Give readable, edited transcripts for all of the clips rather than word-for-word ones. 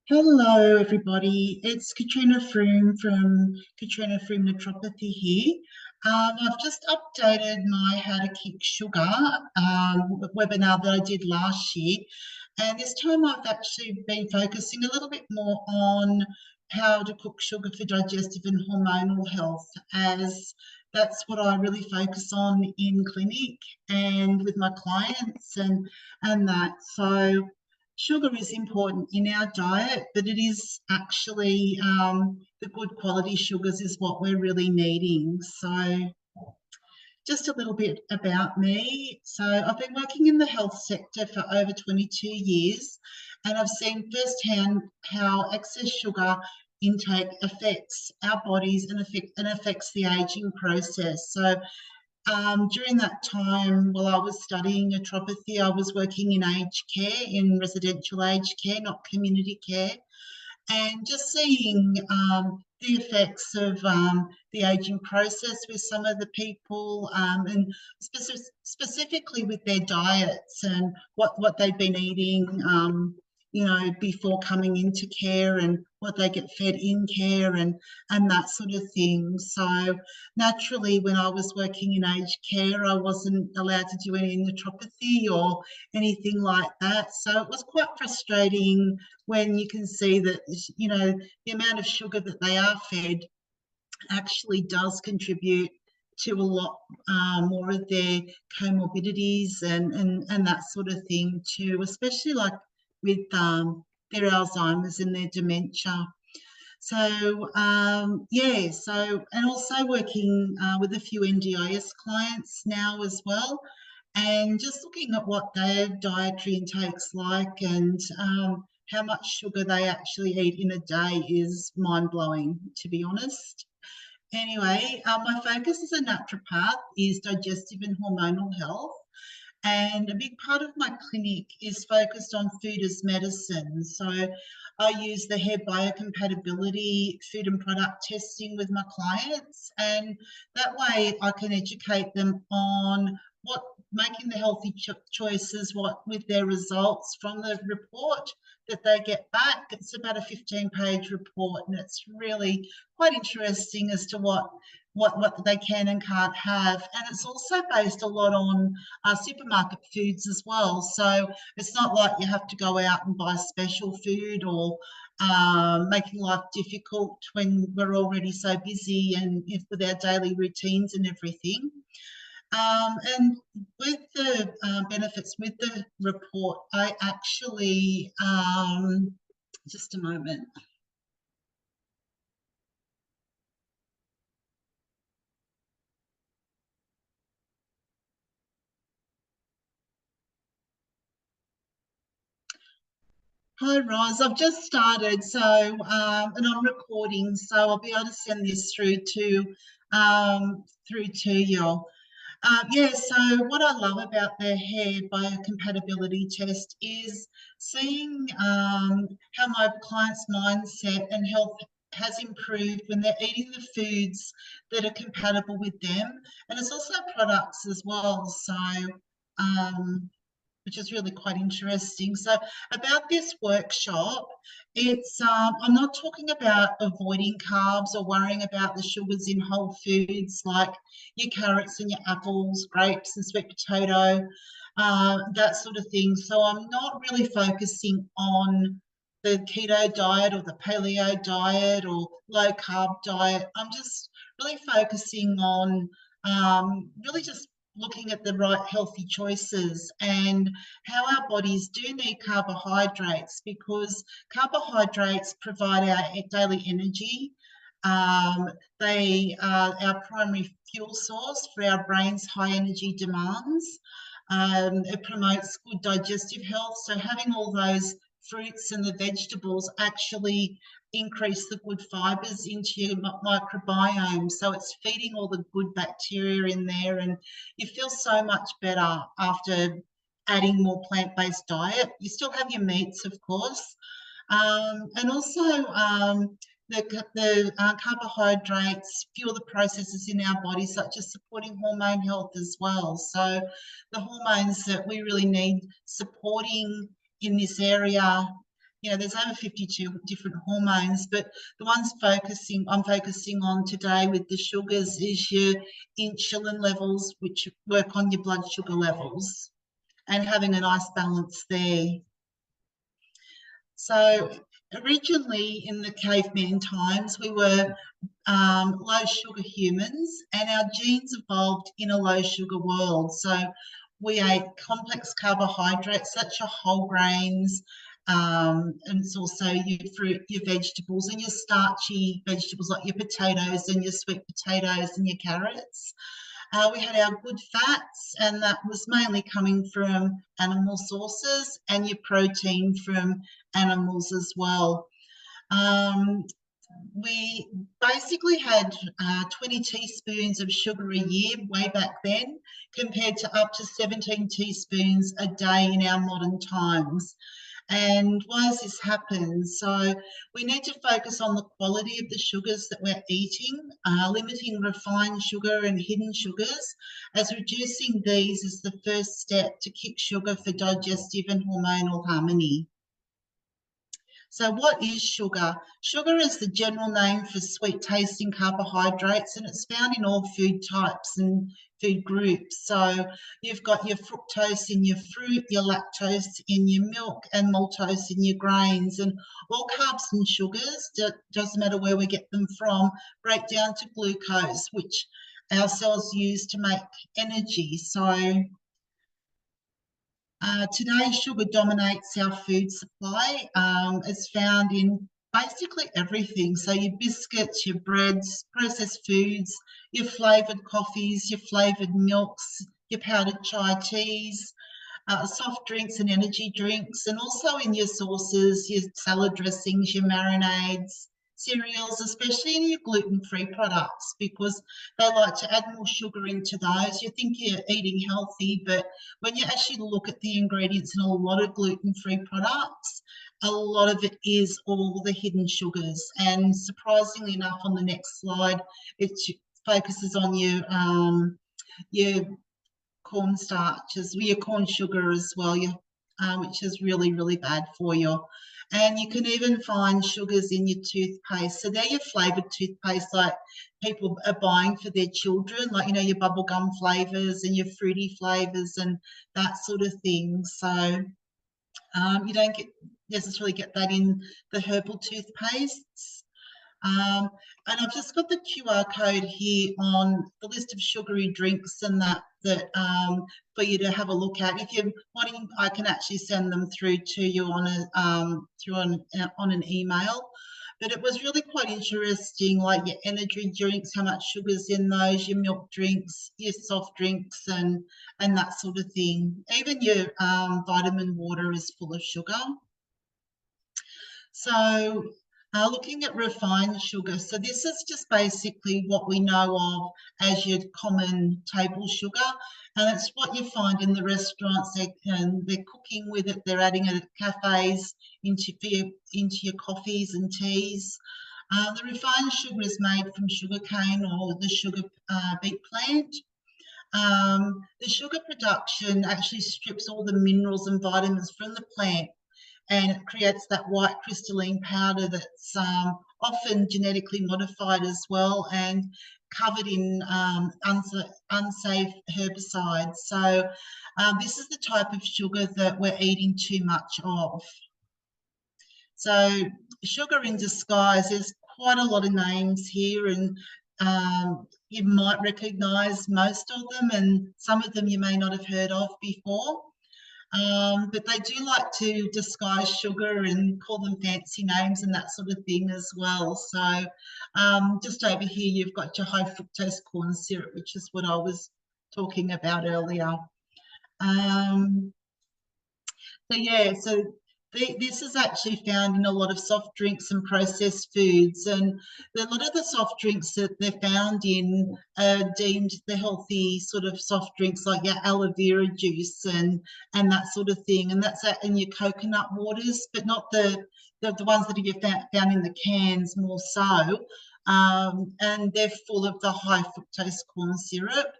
Hello, everybody. It's Katrina Froome from Katrina Froome Naturopathy here. I've just updated my How to Keep Sugar webinar that I did last year. And this time I've actually been focusing a little bit more on how to cook sugar for digestive and hormonal health, as that's what I really focus on in clinic and with my clients and that. So sugar is important in our diet, but it is actually the good quality sugars is what we're really needing. So just a little bit about me. So I've been working in the health sector for over 22 years, and I've seen firsthand how excess sugar intake affects our bodies and affects the aging process. So during that time, while I was studying naturopathy, I was working in aged care, in residential aged care, not community care, and just seeing the effects of the aging process with some of the people, and specifically with their diets and what they've been eating, before coming into care, and what they get fed in care, and that sort of thing. So naturally, when I was working in aged care, I wasn't allowed to do any naturopathy or anything like that. So it was quite frustrating when you can see that, the amount of sugar that they are fed actually does contribute to a lot more of their comorbidities and that sort of thing too, especially like with their Alzheimer's and their dementia. So and also working with a few NDIS clients now as well, and just looking at what their dietary intake's like, and how much sugar they actually eat in a day is mind-blowing, to be honest. Anyway, my focus as a naturopath is digestive and hormonal health. And a big part of my clinic is focused on food as medicine. So I use the hair biocompatibility food and product testing with my clients. And that way I can educate them on what making the healthy choices, what with their results from the report that they get back. It's about a 15-page report, and it's really quite interesting as to what they can and can't have. And it's also based a lot on supermarket foods as well. So it's not like you have to go out and buy special food, or making life difficult when we're already so busy and with our daily routines and everything. And with the benefits with the report, I actually, just a moment. Hi, Roz. I've just started, so and I'm recording, so I'll be able to send this through to you. So what I love about the hair biocompatibility test is seeing how my clients' mindset and health has improved when they're eating the foods that are compatible with them, and it's also products as well. So which is really quite interesting. So about this workshop, it's I'm not talking about avoiding carbs or worrying about the sugars in whole foods like your carrots and your apples, grapes and sweet potato, that sort of thing. So I'm not really focusing on the keto diet or the paleo diet or low carb diet. I'm just really focusing on really just looking at the right healthy choices, and how our bodies do need carbohydrates, because carbohydrates provide our daily energy. They are our primary fuel source for our brain's high energy demands. It promotes good digestive health. So having all those fruits and the vegetables actually increase the good fibers into your microbiome. So it's feeding all the good bacteria in there, and you feel so much better after adding more plant-based diet. You still have your meats, of course, and also the carbohydrates fuel the processes in our body, such as supporting hormone health as well. So the hormones that we really need supporting in this area there's over 52 different hormones, but the ones I'm focusing on today with the sugars is your insulin levels, which work on your blood sugar levels, and having a nice balance there. So originally in the caveman times, we were low sugar humans, and our genes evolved in a low sugar world. So we ate complex carbohydrates such as whole grains, and it's also your fruit, your vegetables, and your starchy vegetables like your potatoes and your sweet potatoes and your carrots. We had our good fats, and that was mainly coming from animal sources, and your protein from animals as well. We basically had 20 teaspoons of sugar a year way back then, compared to up to 17 teaspoons a day in our modern times. And why has this happened? So we need to focus on the quality of the sugars that we're eating, limiting refined sugar and hidden sugars, as reducing these is the first step to kick sugar for digestive and hormonal harmony. So what is sugar? Sugar is the general name for sweet tasting carbohydrates, and it's found in all food types and food groups. So you've got your fructose in your fruit, your lactose in your milk, and maltose in your grains. And all carbs and sugars, doesn't matter where we get them from, break down to glucose, which our cells use to make energy. So today, sugar dominates our food supply. It's found in basically everything. So your biscuits, your breads, processed foods, your flavoured coffees, your flavoured milks, your powdered chai teas, soft drinks and energy drinks, and also in your sauces, your salad dressings, your marinades, cereals, especially in your gluten-free products, because they like to add more sugar into those. You think you're eating healthy, but when you actually look at the ingredients in a lot of gluten-free products, a lot of it is all the hidden sugars. And surprisingly enough, on the next slide, it focuses on your cornstarches, your corn sugar as well, which is really, really bad for you. And you can even find sugars in your toothpaste. So they're your flavoured toothpaste, like people are buying for their children, like, your bubblegum flavours and your fruity flavours and that sort of thing. So you don't necessarily get that in the herbal toothpastes. And I've just got the QR code here on the list of sugary drinks and that for you to have a look at. If you're wanting, I can actually send them through to you on an email. But it was really quite interesting, like your energy drinks, how much sugar's in those, your milk drinks, your soft drinks, and that sort of thing. Even your vitamin water is full of sugar. So looking at refined sugar, so this is just basically what we know of as your common table sugar, and it's what you find in the restaurants. They're cooking with it, they're adding it at cafes into your coffees and teas. The refined sugar is made from sugarcane or the sugar beet plant. The sugar production actually strips all the minerals and vitamins from the plant, and it creates that white crystalline powder that's often genetically modified as well and covered in unsafe herbicides. So this is the type of sugar that we're eating too much of. So sugar in disguise, there's quite a lot of names here, and you might recognise most of them, and some of them you may not have heard of before. But they do like to disguise sugar and call them fancy names and that sort of thing as well. So just over here, you've got your high fructose corn syrup, which is what I was talking about earlier. So this is actually found in a lot of soft drinks and processed foods, and a lot of the soft drinks that they're found in are deemed the healthy sort of soft drinks, like your aloe vera juice and that sort of thing, and that's in your coconut waters, but not the ones that are found in the cans, more so. And they're full of the high fructose corn syrup.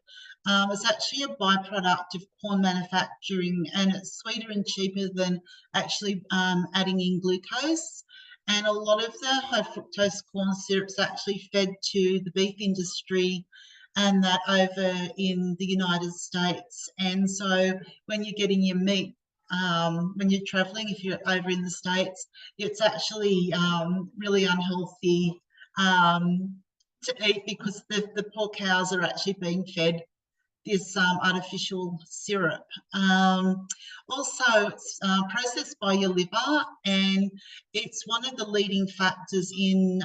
It's actually a byproduct of corn manufacturing, and it's sweeter and cheaper than actually adding in glucose. And a lot of the high fructose corn syrup's actually fed to the beef industry and that over in the United States. And so when you're getting your meat, when you're traveling, if you're over in the States, it's actually really unhealthy to eat because the poor cows are actually being fed this artificial syrup. Also, it's processed by your liver, and it's one of the leading factors in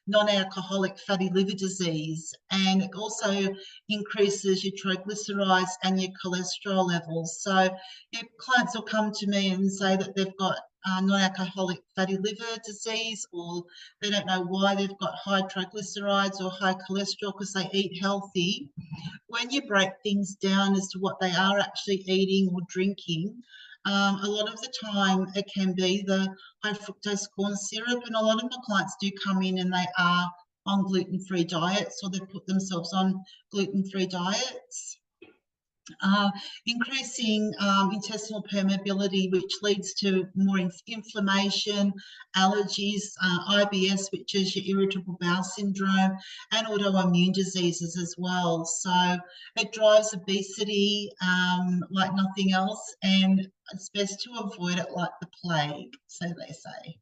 non-alcoholic fatty liver disease, and it also increases your triglycerides and your cholesterol levels. So your clients will come to me and say that they've got non-alcoholic fatty liver disease, or they don't know why they've got high triglycerides or high cholesterol because they eat healthy. When you break things down as to what they are actually eating or drinking, a lot of the time it can be the high fructose corn syrup, and a lot of my clients do come in and they are on gluten-free diets, or they've put themselves on gluten-free diets. Increasing intestinal permeability, which leads to more inflammation, allergies, IBS, which is your irritable bowel syndrome, and autoimmune diseases as well. So it drives obesity like nothing else, and it's best to avoid it like the plague, so they say.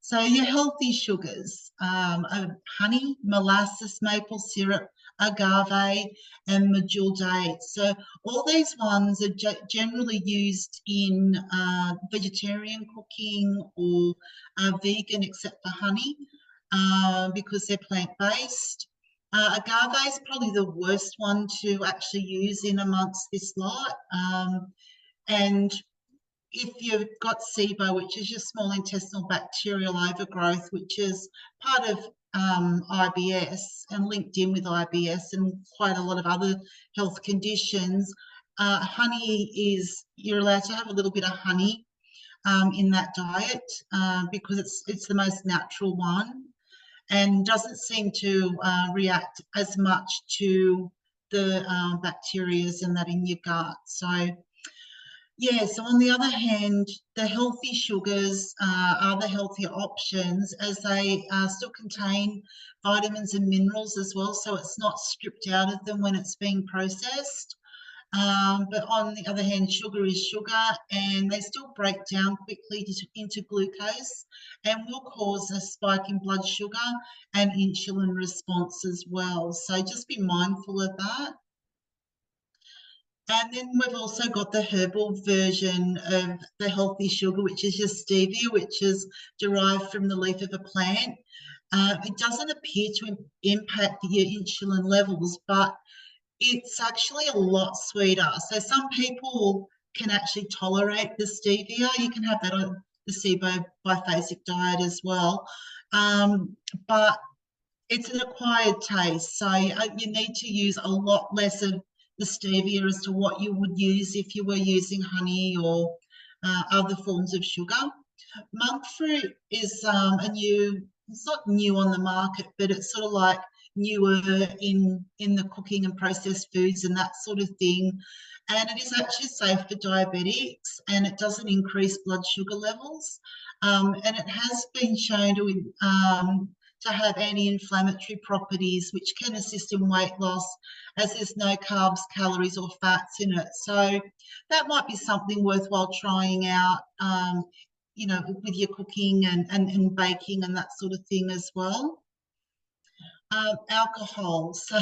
So your healthy sugars, honey, molasses, maple syrup, agave, and medjool dates. So all these ones are generally used in vegetarian cooking or vegan, except for honey, because they're plant-based. Agave is probably the worst one to actually use in amongst this lot. And if you've got SIBO, which is your small intestinal bacterial overgrowth, which is part of IBS and linked in with IBS and quite a lot of other health conditions, honey is, you're allowed to have a little bit of honey in that diet because it's the most natural one and doesn't seem to react as much to the bacterias and that in your gut. So yeah, so on the other hand, the healthy sugars are the healthier options as they still contain vitamins and minerals as well, so it's not stripped out of them when it's being processed. But on the other hand, sugar is sugar, and they still break down quickly into glucose and will cause a spike in blood sugar and insulin response as well. So just be mindful of that. And then we've also got the herbal version of the healthy sugar, which is your stevia, which is derived from the leaf of a plant. It doesn't appear to impact your insulin levels, but it's actually a lot sweeter. So some people can actually tolerate the stevia. You can have that on the SIBO biphasic diet as well. But it's an acquired taste. So you need to use a lot less of the stevia as to what you would use if you were using honey or other forms of sugar. Monk fruit is it's not new on the market, but it's sort of like newer in the cooking and processed foods and that sort of thing. And it is actually safe for diabetics, and it doesn't increase blood sugar levels. And it has been shown to have anti-inflammatory properties, which can assist in weight loss, as there's no carbs, calories, or fats in it. So that might be something worthwhile trying out, you know, with your cooking and baking and that sort of thing as well. Alcohol, so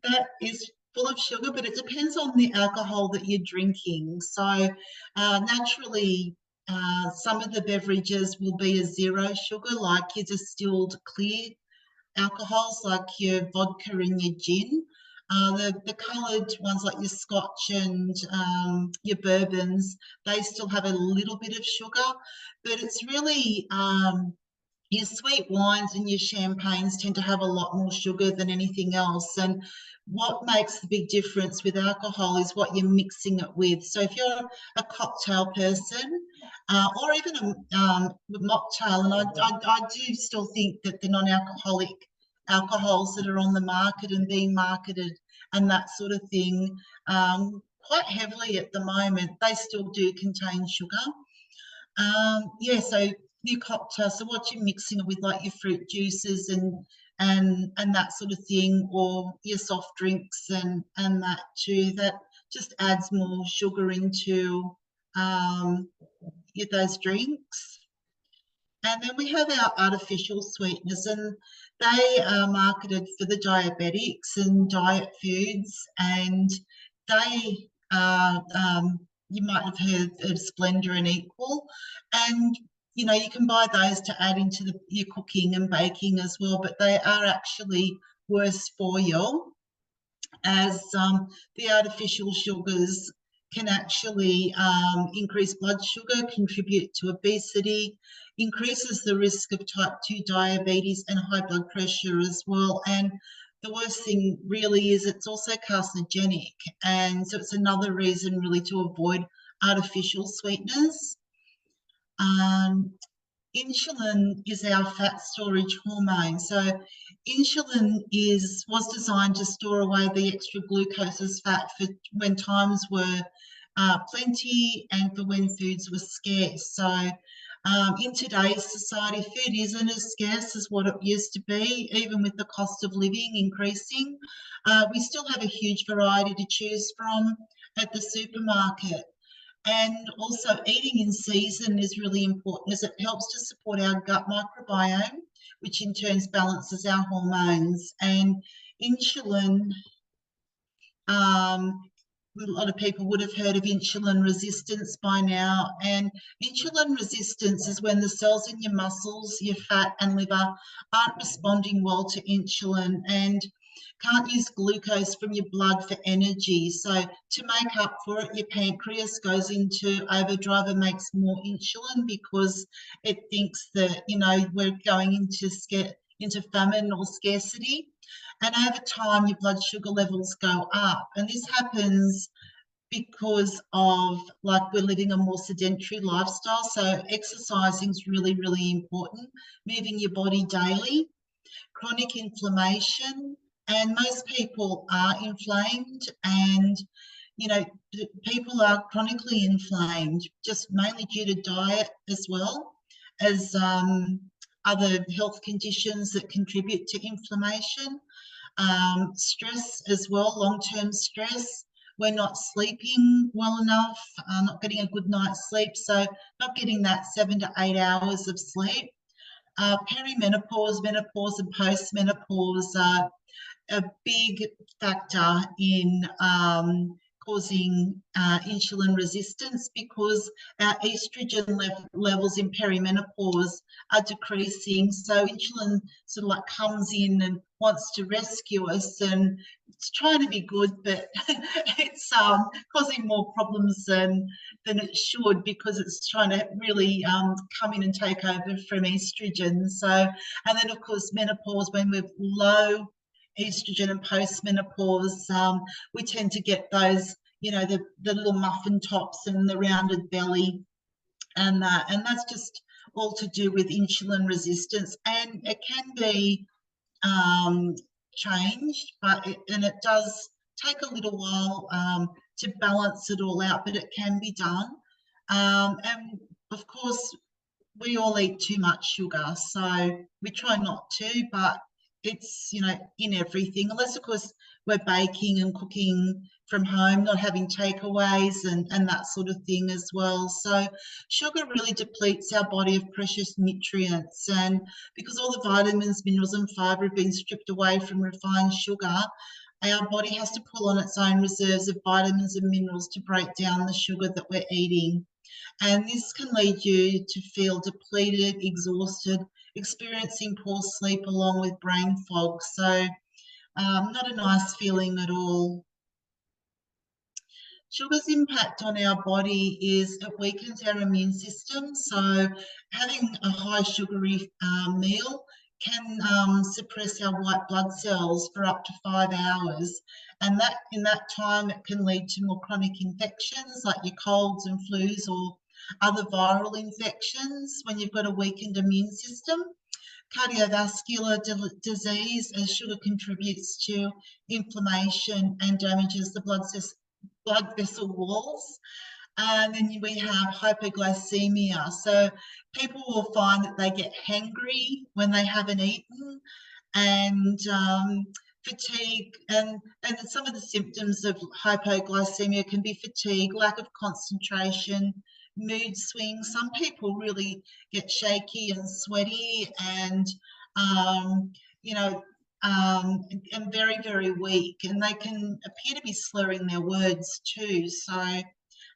that is full of sugar, but it depends on the alcohol that you're drinking. So naturally, some of the beverages will be a zero sugar, like your distilled clear alcohols, like your vodka and your gin. The coloured ones like your scotch and your bourbons, they still have a little bit of sugar, but it's really your sweet wines and your champagnes tend to have a lot more sugar than anything else. And what makes the big difference with alcohol is what you're mixing it with. So if you're a cocktail person or even a mocktail, and I do still think that the non-alcoholic alcohols that are on the market and being marketed and that sort of thing, quite heavily at the moment. They still do contain sugar. Yeah, so your cocktail, so what you're mixing it with, like your fruit juices and that sort of thing, or your soft drinks and that too, that just adds more sugar into those drinks. And then we have our artificial sweeteners, and they are marketed for the diabetics and diet foods, and they are, you might have heard of Splenda and Equal, and you can buy those to add into your cooking and baking as well, but they are actually worse for you, as the artificial sugars can actually increase blood sugar, contribute to obesity, increases the risk of type 2 diabetes and high blood pressure as well. And the worst thing really is it's also carcinogenic. And so it's another reason really to avoid artificial sweeteners. Insulin is our fat storage hormone. So insulin was designed to store away the extra glucose as fat for when times were plenty and for when foods were scarce. So in today's society, food isn't as scarce as what it used to be, even with the cost of living increasing. We still have a huge variety to choose from at the supermarket. And also eating in season is really important, as it helps to support our gut microbiome, which in turn balances our hormones. And insulin, a lot of people would have heard of insulin resistance by now. And insulin resistance is when the cells in your muscles, your fat and liver aren't responding well to insulin and can't use glucose from your blood for energy. So to make up for it, your pancreas goes into overdrive and makes more insulin because it thinks that, we're going into famine or scarcity. And over time, your blood sugar levels go up. And this happens because of, like, we're living a more sedentary lifestyle. So exercising is really, really important. Moving your body daily, chronic inflammation, and most people are inflamed, and people are chronically inflamed just mainly due to diet as well as other health conditions that contribute to inflammation. Stress as well, long-term stress. We're not sleeping well enough, not getting a good night's sleep, so not getting that 7 to 8 hours of sleep. Perimenopause, menopause and postmenopause are a big factor in causing insulin resistance, because our estrogen levels in perimenopause are decreasing. So insulin sort of like comes in and wants to rescue us, and it's trying to be good, but it's causing more problems than it should, because it's trying to really come in and take over from estrogen. So, and then of course menopause, when we're low estrogen, and postmenopause, we tend to get those, the little muffin tops and the rounded belly, and that's just all to do with insulin resistance. And it can be changed, but it does take a little while to balance it all out, but it can be done. And of course, we all eat too much sugar, so we try not to, but it's, in everything, unless of course we're baking and cooking from home, not having takeaways and that sort of thing as well. So sugar really depletes our body of precious nutrients, and because all the vitamins, minerals and fibre have been stripped away from refined sugar, our body has to pull on its own reserves of vitamins and minerals to break down the sugar that we're eating. And this can lead you to feel depleted, exhausted, experiencing poor sleep along with brain fog. So not a nice feeling at all. Sugar's impact on our body is it weakens our immune system. So having a high sugary meal can suppress our white blood cells for up to 5 hours. And that in that time, it can lead to more chronic infections like your colds and flus or other viral infections when you've got a weakened immune system. cardiovascular disease, as sugar contributes to inflammation and damages the blood vessel walls. And then we have hypoglycemia. So people will find that they get hangry when they haven't eaten, and fatigue, and some of the symptoms of hypoglycemia can be fatigue, lack of concentration, mood swings. Some people really get shaky and sweaty, and you know, and very, very weak, and they can appear to be slurring their words too. So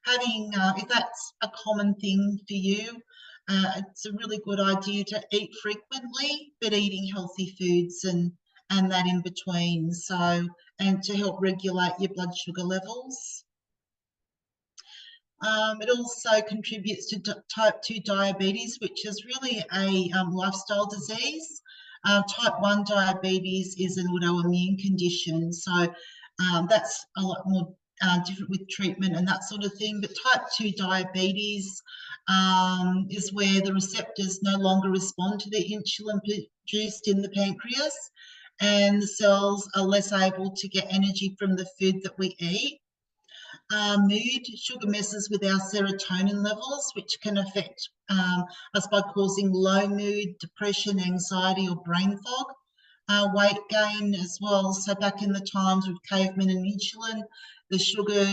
having, if that's a common thing for you, it's a really good idea to eat frequently, but eating healthy foods and that in between. So, and to help regulate your blood sugar levels. It also contributes to type 2 diabetes, which is really a lifestyle disease. Type 1 diabetes is an autoimmune condition, so that's a lot more different with treatment and that sort of thing. But type 2 diabetes is where the receptors no longer respond to the insulin produced in the pancreas, and the cells are less able to get energy from the food that we eat. Mood, sugar messes with our serotonin levels, which can affect us by causing low mood, depression, anxiety, or brain fog. Weight gain as well. So back in the times with cavemen and insulin, the sugar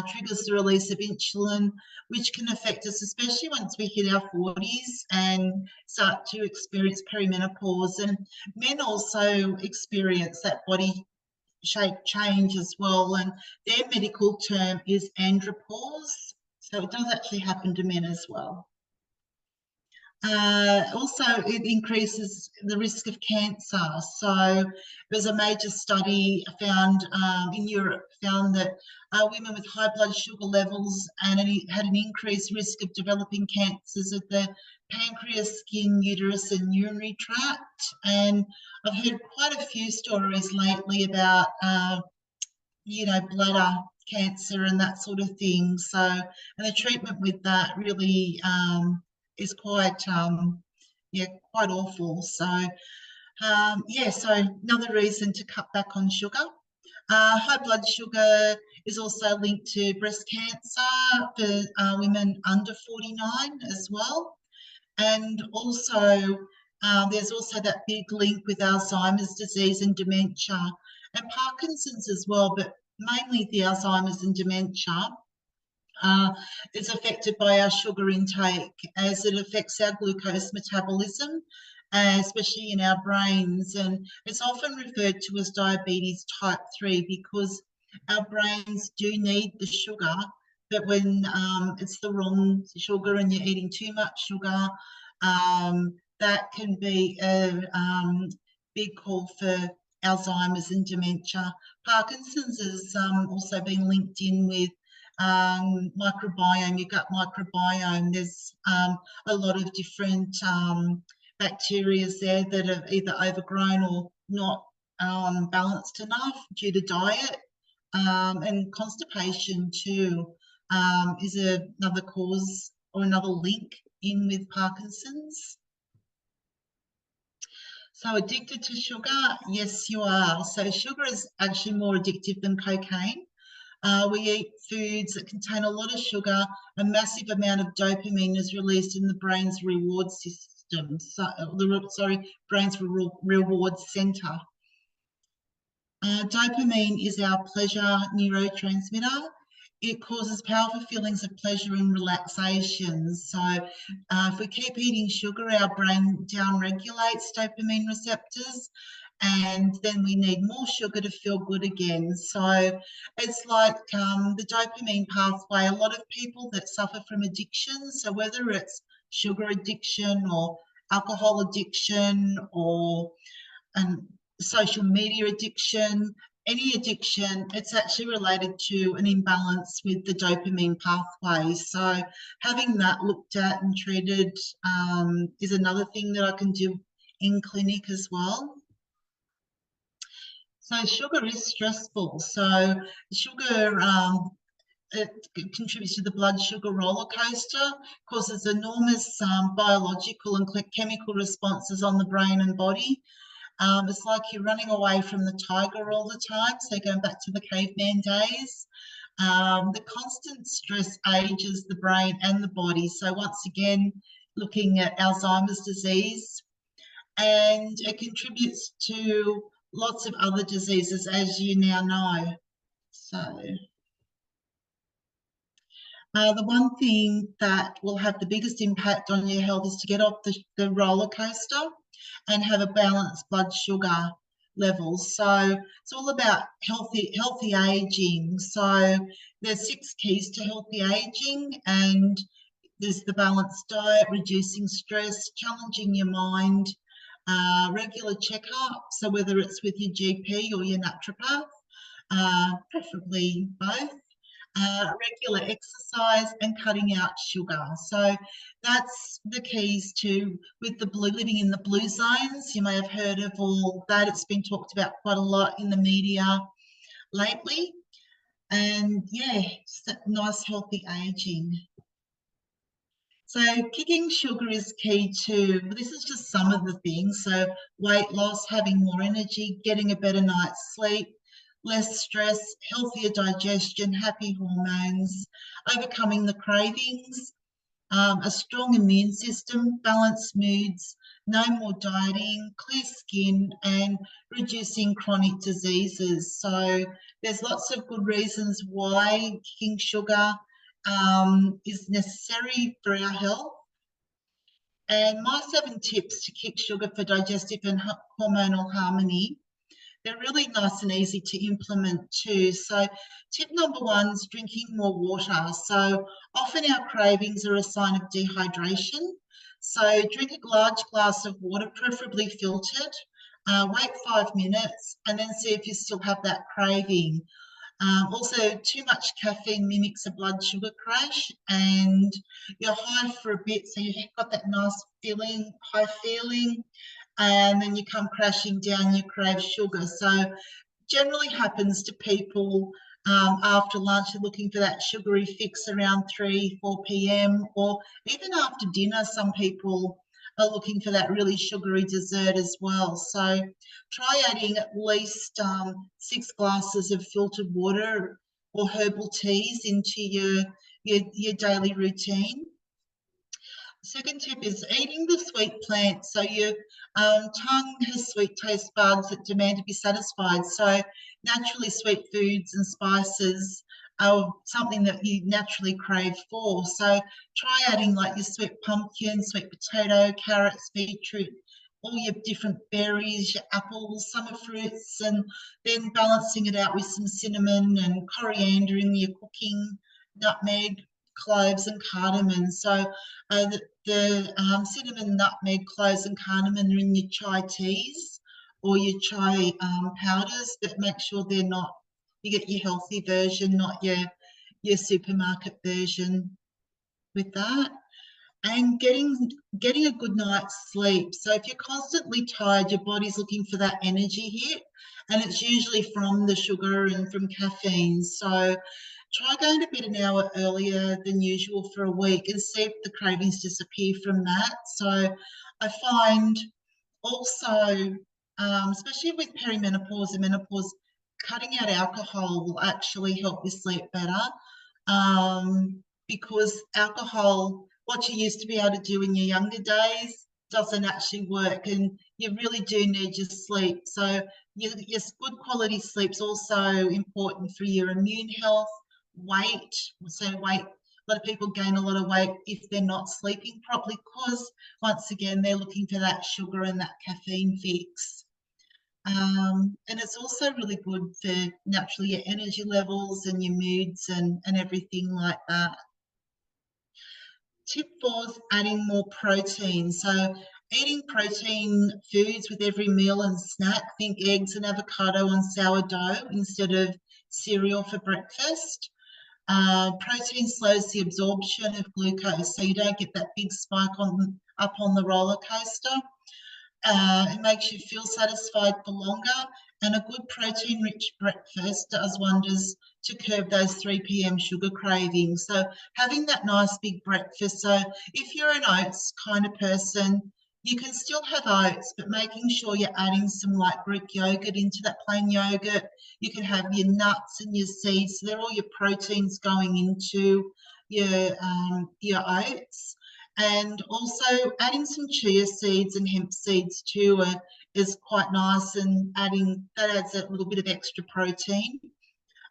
triggers the release of insulin, which can affect us, especially once we hit our 40s and start to experience perimenopause. And men also experience that body shape change as well, and their medical term is andropause. So it does actually happen to men as well. Also, it increases the risk of cancer. So there's a major study found in Europe found that women with high blood sugar levels and had an increased risk of developing cancers of the pancreas, skin, uterus, and urinary tract. And I've heard quite a few stories lately about, bladder cancer and that sort of thing. So, and the treatment with that really is quite, quite awful. So, so another reason to cut back on sugar. High blood sugar is also linked to breast cancer for women under 49 as well. And also, there's also that big link with Alzheimer's disease and dementia and Parkinson's as well, but mainly the Alzheimer's and dementia is affected by our sugar intake, as it affects our glucose metabolism, especially in our brains. And it's often referred to as diabetes type 3 because our brains do need the sugar, but when it's the wrong sugar and you're eating too much sugar, that can be a big call for Alzheimer's and dementia. Parkinson's has also been linked in with microbiome, your gut microbiome. There's a lot of different bacteria there that have either overgrown or not balanced enough due to diet, and constipation too is another cause or another link in with Parkinson's. So addicted to sugar? Yes, you are. So sugar is actually more addictive than cocaine. We eat foods that contain a lot of sugar. A massive amount of dopamine is released in the brain's reward system. Brain's reward center. Dopamine is our pleasure neurotransmitter. It causes powerful feelings of pleasure and relaxation. So if we keep eating sugar, our brain downregulates dopamine receptors, and then we need more sugar to feel good again. So it's like the dopamine pathway. A lot of people that suffer from addiction, so whether it's sugar addiction or alcohol addiction or social media addiction, any addiction, it's actually related to an imbalance with the dopamine pathway. So having that looked at and treated is another thing that I can do in clinic as well. So sugar is stressful. So sugar it contributes to the blood sugar roller coaster, causes enormous biological and chemical responses on the brain and body. It's like you're running away from the tiger all the time, so going back to the caveman days. The constant stress ages the brain and the body. So once again, looking at Alzheimer's disease, and it contributes to lots of other diseases, as you now know. So the one thing that will have the biggest impact on your health is to get off the roller coaster and have a balanced blood sugar levels. So it's all about healthy aging. So there's 6 keys to healthy aging, and there's the balanced diet, reducing stress, challenging your mind, regular checkup. So whether it's with your GP or your naturopath, preferably both. Regular exercise and cutting out sugar. So that's the keys to living in the blue zones. You may have heard of all that. It's been talked about quite a lot in the media lately. And yeah, it's that nice healthy aging. So kicking sugar is key too. This is just some of the things. So weight loss, having more energy, getting a better night's sleep, less stress, healthier digestion, happy hormones, overcoming the cravings, a strong immune system, balanced moods, no more dieting, clear skin, and reducing chronic diseases. So there's lots of good reasons why kicking sugar is necessary for our health. And my 7 tips to kick sugar for digestive and hormonal harmony, they're really nice and easy to implement too. So tip number 1 is drinking more water. So often our cravings are a sign of dehydration. So drink a large glass of water, preferably filtered. Wait 5 minutes and then see if you still have that craving. Also, too much caffeine mimics a blood sugar crash, and you're high for a bit, so you've got that nice feeling, high feeling, and then you come crashing down, you crave sugar. So generally happens to people after lunch, they're looking for that sugary fix around 3-4 p.m. or even after dinner. Some people are looking for that really sugary dessert as well. So try adding at least 6 glasses of filtered water or herbal teas into your daily routine. Second tip is eating the sweet plant. So your tongue has sweet taste buds that demand to be satisfied. So naturally sweet foods and spices are something that you naturally crave for. So try adding like your sweet pumpkin, sweet potato, carrots, beetroot, all your different berries, your apples, summer fruits, and then balancing it out with some cinnamon and coriander in your cooking, nutmeg, cloves and cardamom. So the cinnamon, nutmeg, cloves and cardamom are in your chai teas or your chai powders, but make sure they're not, you get your healthy version, not your supermarket version with that. And getting a good night's sleep. So if you're constantly tired, your body's looking for that energy hit, and it's usually from the sugar and from caffeine. So try going to bed an hour earlier than usual for a week and see if the cravings disappear from that. So I find also, especially with perimenopause and menopause, cutting out alcohol will actually help you sleep better, because alcohol, what you used to be able to do in your younger days, doesn't actually work, and you really do need your sleep. So your good quality sleep is also important for your immune health, weight. So weight, a lot of people gain a lot of weight if they're not sleeping properly, because once again, they're looking for that sugar and that caffeine fix. And it's also really good for naturally your energy levels and your moods and everything like that. Tip 4 is adding more protein. So eating protein foods with every meal and snack. Think eggs and avocado on sourdough instead of cereal for breakfast. Protein slows the absorption of glucose, so you don't get that big spike up on the roller coaster. It makes you feel satisfied for longer, and a good protein-rich breakfast does wonders to curb those 3 p.m. sugar cravings. So having that nice big breakfast. So if you're an oats kind of person, you can still have oats, but making sure you're adding some light Greek yogurt into that plain yogurt. You can have your nuts and your seeds. So they're all your proteins going into your oats. And also adding some chia seeds and hemp seeds too is quite nice, and adding that adds a little bit of extra protein.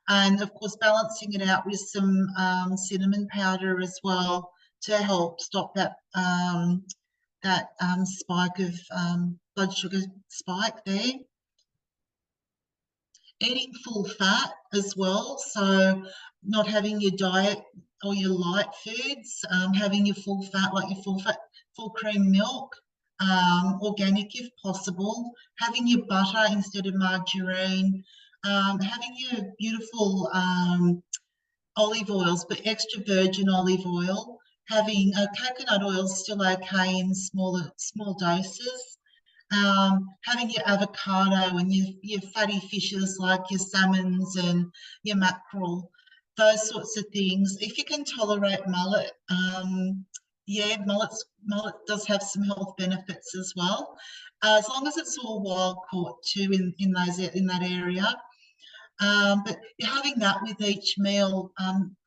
And of course, balancing it out with some cinnamon powder as well to help stop that spike of blood sugar spike there. Eating full fat as well, so not having your diet or your light foods, having your full fat, like your full fat, full cream milk, organic if possible, having your butter instead of margarine, having your beautiful olive oils, but extra virgin olive oil, having coconut oil is still okay in small doses. Having your avocado and your fatty fishes like your salmons and your mackerel, those sorts of things. If you can tolerate mullet, yeah, mullet does have some health benefits as well, as long as it's all wild caught too in that area. But you're having that with each meal,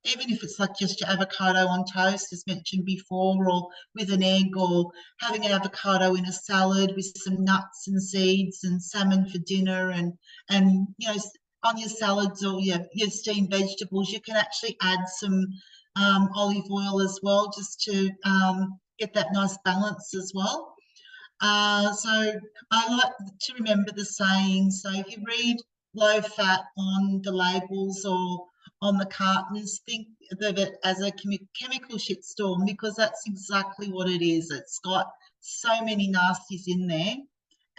even if it's like just your avocado on toast, as mentioned before, or with an egg, or having an avocado in a salad with some nuts and seeds and salmon for dinner, and you know, on your salads or your steamed vegetables, you can actually add some olive oil as well, just to get that nice balance as well. So I like to remember the saying. So if you read low fat on the labels or on the cartons, think of it as a chemical shitstorm, because that's exactly what it is. It's got so many nasties in there.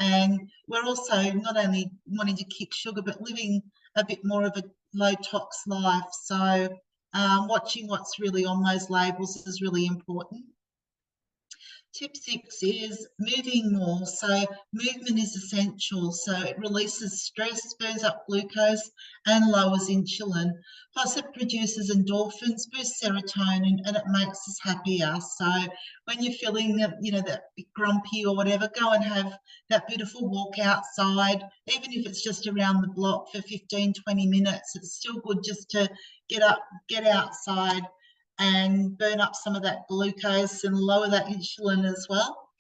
And we're also not only wanting to kick sugar, but living a bit more of a low tox life. So watching what's really on those labels is really important. Tip 6 is moving more. So movement is essential. So it releases stress, burns up glucose, and lowers insulin. Plus it produces endorphins, boosts serotonin, and it makes us happier. So when you're feeling that bit grumpy or whatever, go and have that beautiful walk outside, even if it's just around the block for 15, 20 minutes. It's still good just to get up, get outside, and burn up some of that glucose and lower that insulin as well.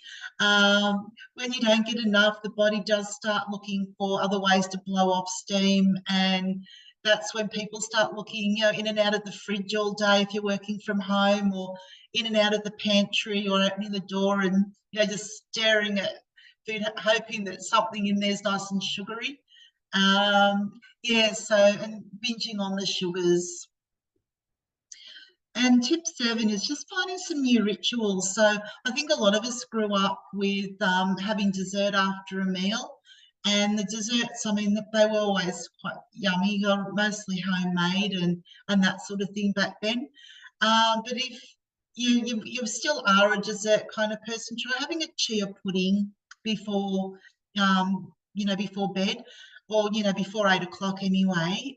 When you don't get enough, the body does start looking for other ways to blow off steam, and that's when people start looking, in and out of the fridge all day if you're working from home, or in and out of the pantry, or opening the door and just staring at food, hoping that something in there is nice and sugary. Yeah, so and binging on the sugars. And tip 7 is just finding some new rituals. So I think a lot of us grew up with having dessert after a meal, and the desserts, I mean, they were always quite yummy, mostly homemade and that sort of thing back then. But if you still are a dessert kind of person, try having a chia pudding before, before bed, or before 8 o'clock anyway,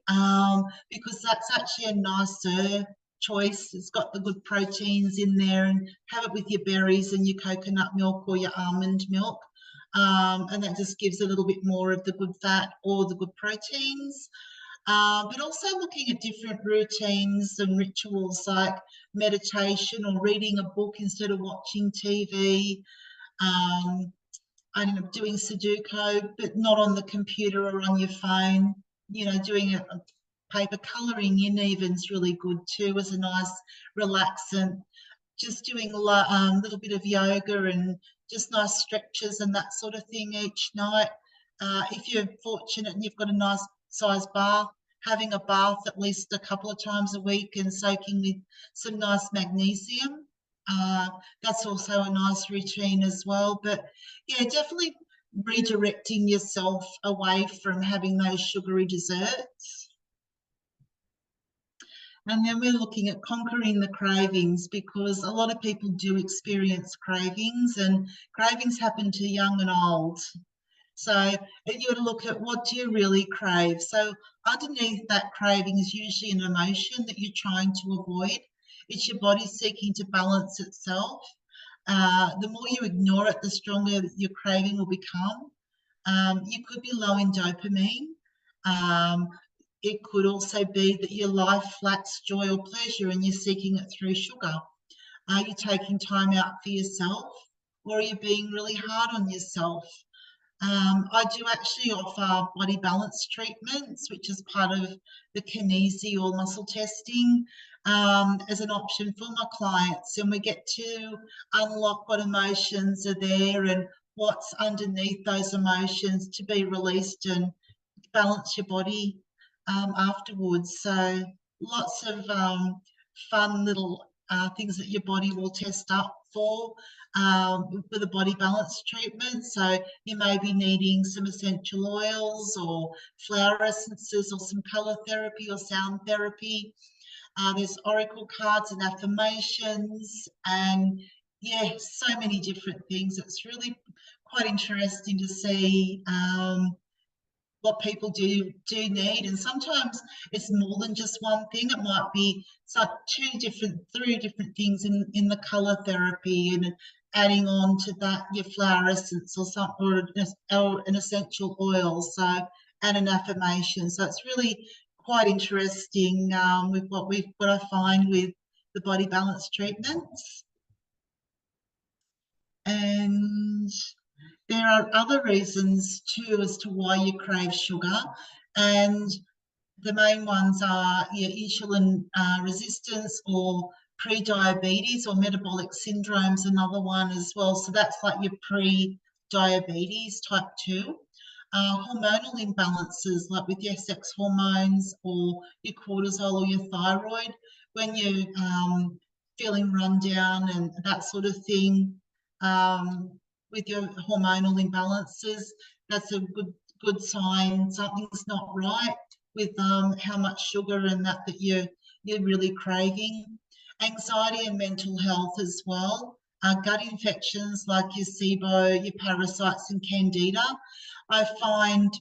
because that's actually a nicer choice. It's got the good proteins in there, and have it with your berries and your coconut milk or your almond milk, and that just gives a little bit more of the good fat or the good proteins. But also looking at different routines and rituals like meditation or reading a book instead of watching TV. I ended up doing Sudoku, but not on the computer or on your phone. Doing a paper colouring in even is really good too, as a nice relaxant. Just doing a little bit of yoga and just nice stretches and that sort of thing each night. If you're fortunate and you've got a nice size bath, having a bath at least a couple of times a week and soaking with some nice magnesium. That's also a nice routine as well. But yeah, definitely redirecting yourself away from having those sugary desserts. And then we're looking at conquering the cravings, because a lot of people do experience cravings, and cravings happen to young and old. So you got to look at, what do you really crave? So underneath that craving is usually an emotion that you're trying to avoid. It's your body seeking to balance itself. The more you ignore it, the stronger your craving will become. You could be low in dopamine. Um, it could also be that your life lacks joy or pleasure and you're seeking it through sugar. Are you taking time out for yourself, or are you being really hard on yourself? I do actually offer body balance treatments, which is part of the kinesi or muscle testing, as an option for my clients. And we get to unlock what emotions are there and what's underneath those emotions to be released and balance your body afterwards. So lots of fun little things that your body will test up for with a body balance treatment. So you may be needing some essential oils or flower essences or some color therapy or sound therapy. There's oracle cards and affirmations and yeah, so many different things. It's really quite interesting to see what people do need, and sometimes it's more than just one thing. It might be three different things in the color therapy, and adding on to that your flower essence or something, or an essential oil, so and an affirmation. So it's really quite interesting with what I find with the body balance treatments. And there are other reasons too as to why you crave sugar, and the main ones are your insulin resistance or pre-diabetes, or metabolic syndrome's another one as well. So that's like your pre-diabetes type 2. Hormonal imbalances, like with your sex hormones or your cortisol or your thyroid, when you're feeling run down and that sort of thing, with your hormonal imbalances, that's a good sign something's not right with how much sugar and that you're really craving. Anxiety and mental health as well. Gut infections like your SIBO, your parasites and candida. I find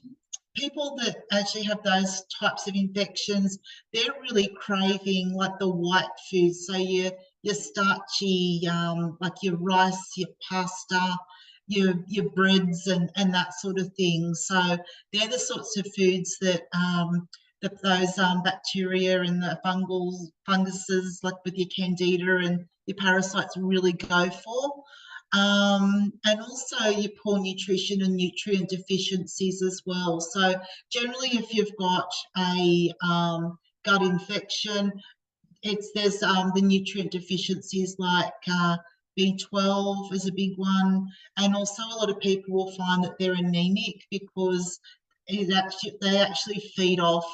people that actually have those types of infections, they're really craving like the white foods. So your starchy, like your rice, your pasta, your breads and that sort of thing. So they're the sorts of foods that those bacteria and the funguses, like with your candida and your parasites, really go for. And also your poor nutrition and nutrient deficiencies as well. So generally, if you've got a gut infection, there's the nutrient deficiencies like B12 is a big one, and also a lot of people will find that they're anemic because they actually feed off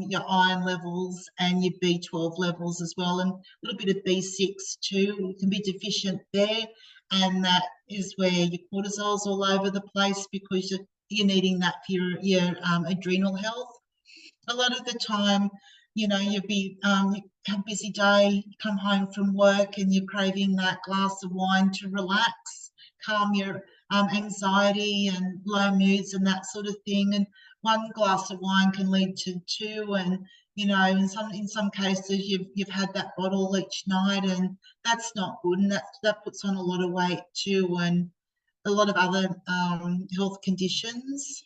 your iron levels and your B12 levels as well, and a little bit of B6 too. You can be deficient there, and that is where your cortisol's all over the place because you're needing that for your adrenal health. A lot of the time, you know, you have a busy day, come home from work and you're craving that glass of wine to relax, calm your anxiety and low moods and that sort of thing. And one glass of wine can lead to two, and you know, in some cases you've had that bottle each night, and that's not good, and that puts on a lot of weight too, and a lot of other health conditions.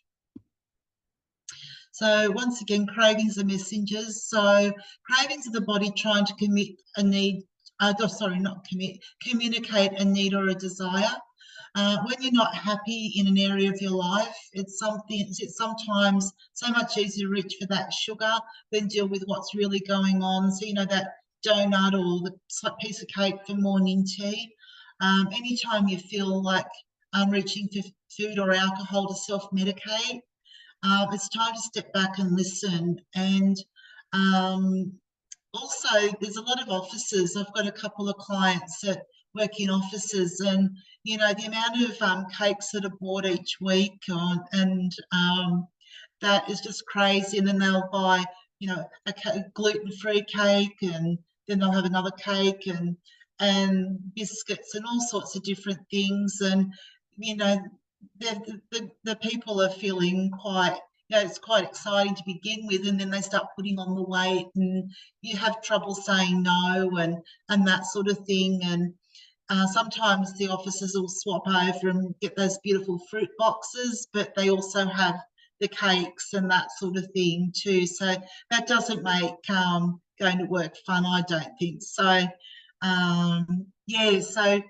So once again, cravings are messengers. So cravings are the body trying to communicate a need or a desire. When you're not happy in an area of your life, it's sometimes so much easier to reach for that sugar than deal with what's really going on. So, you know, that donut or the piece of cake for morning tea. Anytime you feel like reaching for food or alcohol to self-medicate, it's time to step back and listen. And also, there's a lot of offices. I've got a couple of clients that work in offices, and you know, the amount of cakes that are bought each week and that is just crazy. And then they'll buy, you know, a gluten-free cake, and then they'll have another cake and biscuits and all sorts of different things. And you know, the people are feeling quite, it's quite exciting to begin with, and then they start putting on the weight, and you have trouble saying no, and that sort of thing. And sometimes the officers will swap over and get those beautiful fruit boxes, but they also have the cakes and that sort of thing too. So that doesn't make going to work fun, I don't think. So yeah, so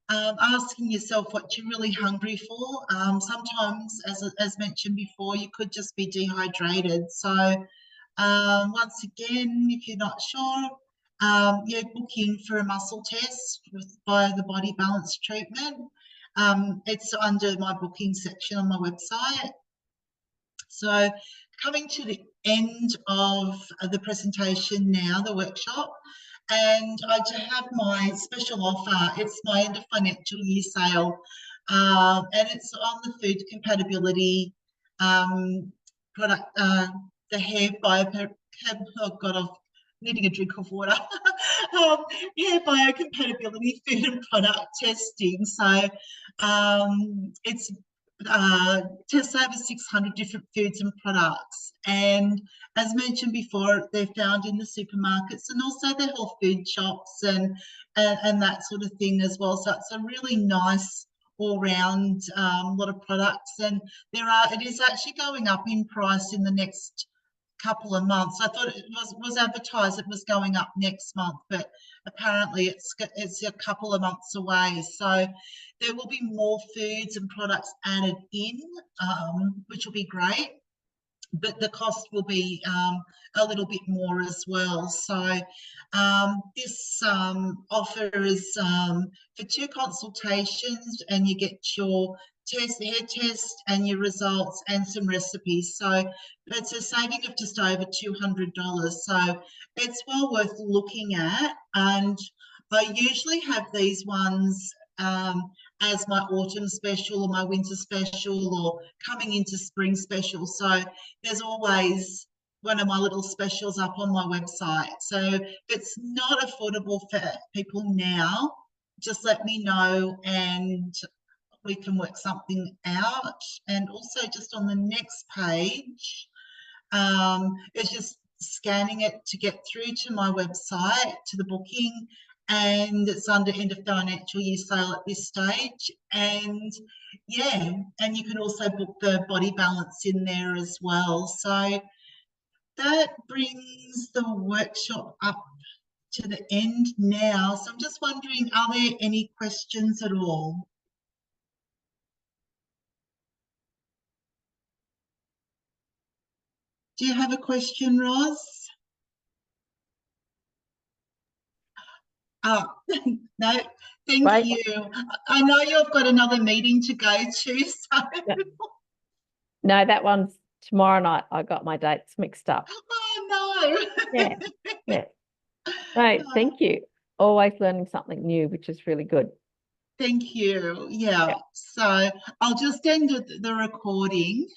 asking yourself what you're really hungry for. Sometimes, as mentioned before, you could just be dehydrated. So once again, if you're not sure, yeah, book in for a muscle test via the body balance treatment. It's under my booking section on my website. So coming to the end of the presentation now, the workshop, and I do have my special offer. It's my end of financial year sale, and it's on the food compatibility product, the hair bio, oh God, I'm needing a drink of water. Hair biocompatibility food and product testing. So it's tests over 600 different foods and products. And as mentioned before, they're found in the supermarkets and also the health food shops and that sort of thing as well. So it's a really nice all-round lot of products. And it is actually going up in price in the next couple of months. I thought it was advertised it was going up next month, but apparently it's a couple of months away. So there will be more foods and products added in, which will be great, but the cost will be a little bit more as well. So this offer is for 2 consultations, and you get your hair test and your results and some recipes. So it's a saving of just over $200. So it's well worth looking at. And I usually have these ones as my autumn special or my winter special or coming into spring special. So there's always one of my little specials up on my website. So if it's not affordable for people now, just let me know and we can work something out. And also just on the next page, it's just scanning it to get through to my website, to the booking, and it's under end of financial year sale at this stage. And yeah, and you can also book the body balance in there as well. So that brings the workshop up to the end now. So I'm just wondering, are there any questions at all? Do you have a question, Roz? Oh, no, thank Right. you. I know you've got another meeting to go to, so. No, that one's tomorrow night. I got my dates mixed up. Oh, no. Yeah, yeah. No, thank you. Always learning something new, which is really good. Thank you. Yeah. So I'll just end the recording.